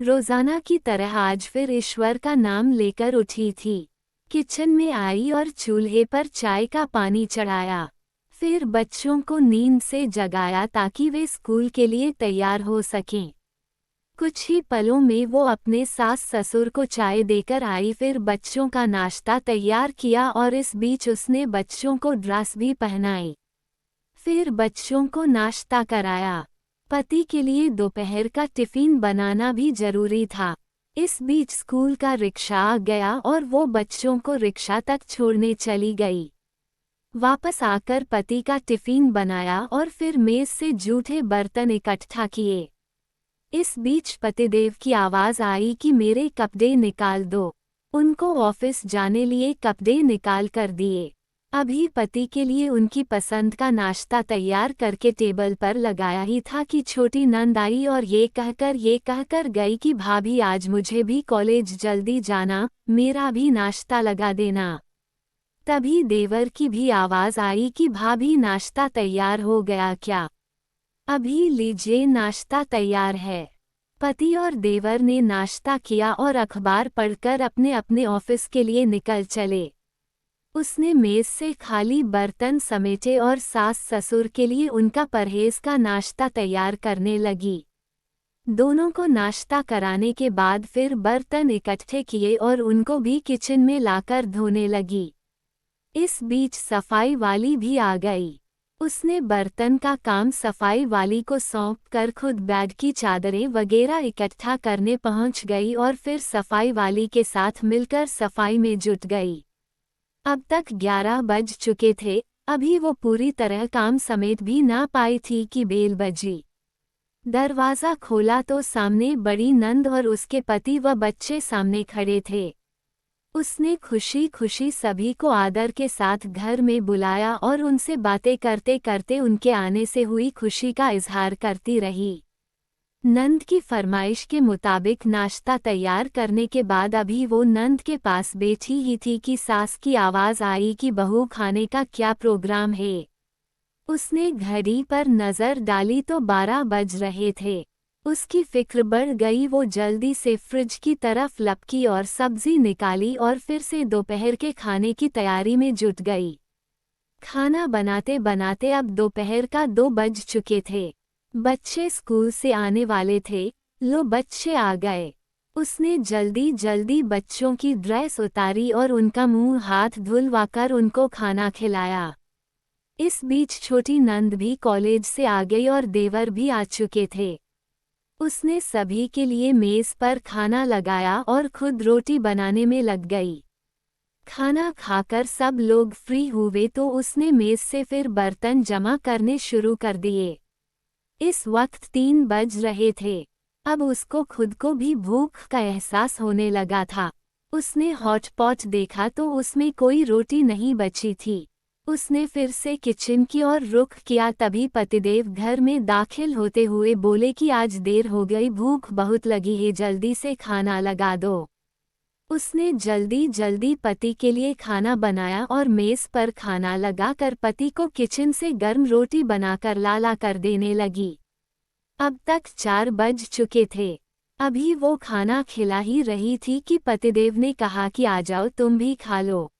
रोजाना की तरह आज फिर ईश्वर का नाम लेकर उठी थी। किचन में आई और चूल्हे पर चाय का पानी चढ़ाया। फिर बच्चों को नींद से जगाया ताकि वे स्कूल के लिए तैयार हो सकें। कुछ ही पलों में वो अपने सास ससुर को चाय देकर आई। फिर बच्चों का नाश्ता तैयार किया और इस बीच उसने बच्चों को ड्रेस भी पहनाई। फिर बच्चों को नाश्ता कराया। पति के लिए दोपहर का टिफिन बनाना भी जरूरी था। इस बीच स्कूल का रिक्शा आ गया और वो बच्चों को रिक्शा तक छोड़ने चली गई। वापस आकर पति का टिफिन बनाया और फिर मेज से जूठे बर्तन इकट्ठा किए। इस बीच पतिदेव की आवाज आई कि मेरे कपड़े निकाल दो। उनको ऑफिस जाने लिए कपड़े निकाल कर दिए। अभी पति के लिए उनकी पसंद का नाश्ता तैयार करके टेबल पर लगाया ही था कि छोटी नंद आई और ये कहकर गई कि भाभी आज मुझे भी कॉलेज जल्दी जाना, मेरा भी नाश्ता लगा देना। तभी देवर की भी आवाज आई कि भाभी नाश्ता तैयार हो गया क्या? अभी लीजिए नाश्ता तैयार है। पति और देवर ने नाश्ता किया और अखबार पढ़कर अपने अपने ऑफिस के लिए निकल चले। उसने मेज से खाली बर्तन समेटे और सास ससुर के लिए उनका परहेज का नाश्ता तैयार करने लगी। दोनों को नाश्ता कराने के बाद फिर बर्तन इकट्ठे किए और उनको भी किचन में लाकर धोने लगी। इस बीच सफाई वाली भी आ गई। उसने बर्तन का काम सफाई वाली को सौंप कर खुद बेड की चादरें वगैरह इकट्ठा करने पहुंच गई और फिर सफाई वाली के साथ मिलकर सफाई में जुट गई। अब तक 11 बज चुके थे। अभी वो पूरी तरह काम समेट भी ना पाई थी कि बेल बजी। दरवाज़ा खोला तो सामने बड़ी नंद और उसके पति व बच्चे सामने खड़े थे। उसने खुशी खुशी सभी को आदर के साथ घर में बुलाया और उनसे बातें करते करते उनके आने से हुई खुशी का इजहार करती रही। नंद की फरमाइश के मुताबिक नाश्ता तैयार करने के बाद अभी वो नंद के पास बैठी ही थी कि सास की आवाज़ आई कि बहू खाने का क्या प्रोग्राम है। उसने घड़ी पर नज़र डाली तो 12 बज रहे थे। उसकी फिक्र बढ़ गई। वो जल्दी से फ्रिज की तरफ लपकी और सब्जी निकाली और फिर से दोपहर के खाने की तैयारी में जुट गई। खाना बनाते बनाते अब दोपहर का 2 बज चुके थे। बच्चे स्कूल से आने वाले थे। लो बच्चे आ गए। उसने जल्दी जल्दी बच्चों की ड्रेस उतारी और उनका मुंह हाथ धुलवाकर उनको खाना खिलाया। इस बीच छोटी नंद भी कॉलेज से आ गई और देवर भी आ चुके थे। उसने सभी के लिए मेज पर खाना लगाया और खुद रोटी बनाने में लग गई। खाना खाकर सब लोग फ्री हुए तो उसने मेज से फिर बर्तन जमा करने शुरू कर दिए। इस वक्त 3 बज रहे थे। अब उसको खुद को भी भूख का एहसास होने लगा था। उसने हॉट पॉट देखा तो उसमें कोई रोटी नहीं बची थी। उसने फिर से किचन की ओर रुख किया। तभी पतिदेव घर में दाखिल होते हुए बोले कि आज देर हो गई, भूख बहुत लगी है, जल्दी से खाना लगा दो। उसने जल्दी जल्दी पति के लिए खाना बनाया और मेज पर खाना लगाकर पति को किचन से गर्म रोटी बनाकर लाला कर देने लगी। अब तक 4 बज चुके थे। अभी वो खाना खिला ही रही थी कि पतिदेव ने कहा कि आ जाओ तुम भी खा लो।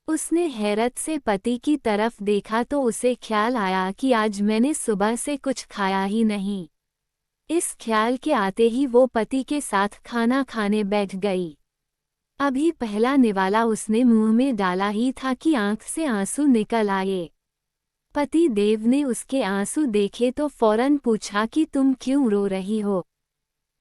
उसने हैरत से पति की तरफ देखा तो उसे ख्याल आया कि आज मैंने सुबह से कुछ खाया ही नहीं। इस ख्याल के आते ही वो पति के साथ खाना खाने बैठ गई। अभी पहला निवाला उसने मुंह में डाला ही था कि आंख से आंसू निकल आए। पति देव ने उसके आंसू देखे तो फौरन पूछा कि तुम क्यों रो रही हो।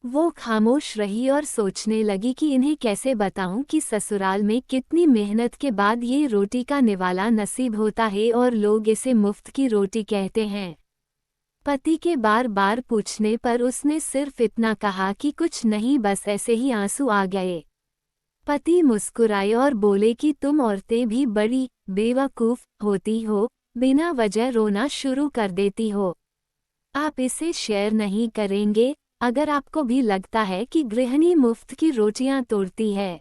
वो खामोश रही और सोचने लगी कि इन्हें कैसे बताऊं कि ससुराल में कितनी मेहनत के बाद ये रोटी का निवाला नसीब होता है और लोग इसे मुफ्त की रोटी कहते हैं। पति के बार बार पूछने पर उसने सिर्फ इतना कहा कि कुछ नहीं, बस ऐसे ही आंसू आ गए। पति मुस्कुराए और बोले कि तुम औरतें भी बड़ी बेवकूफ़ होती हो, बिना वजह रोना शुरू कर देती हो। आप इसे शेयर नहीं करेंगे? अगर आपको भी लगता है कि गृहिणी मुफ्त की रोटियां तोड़ती है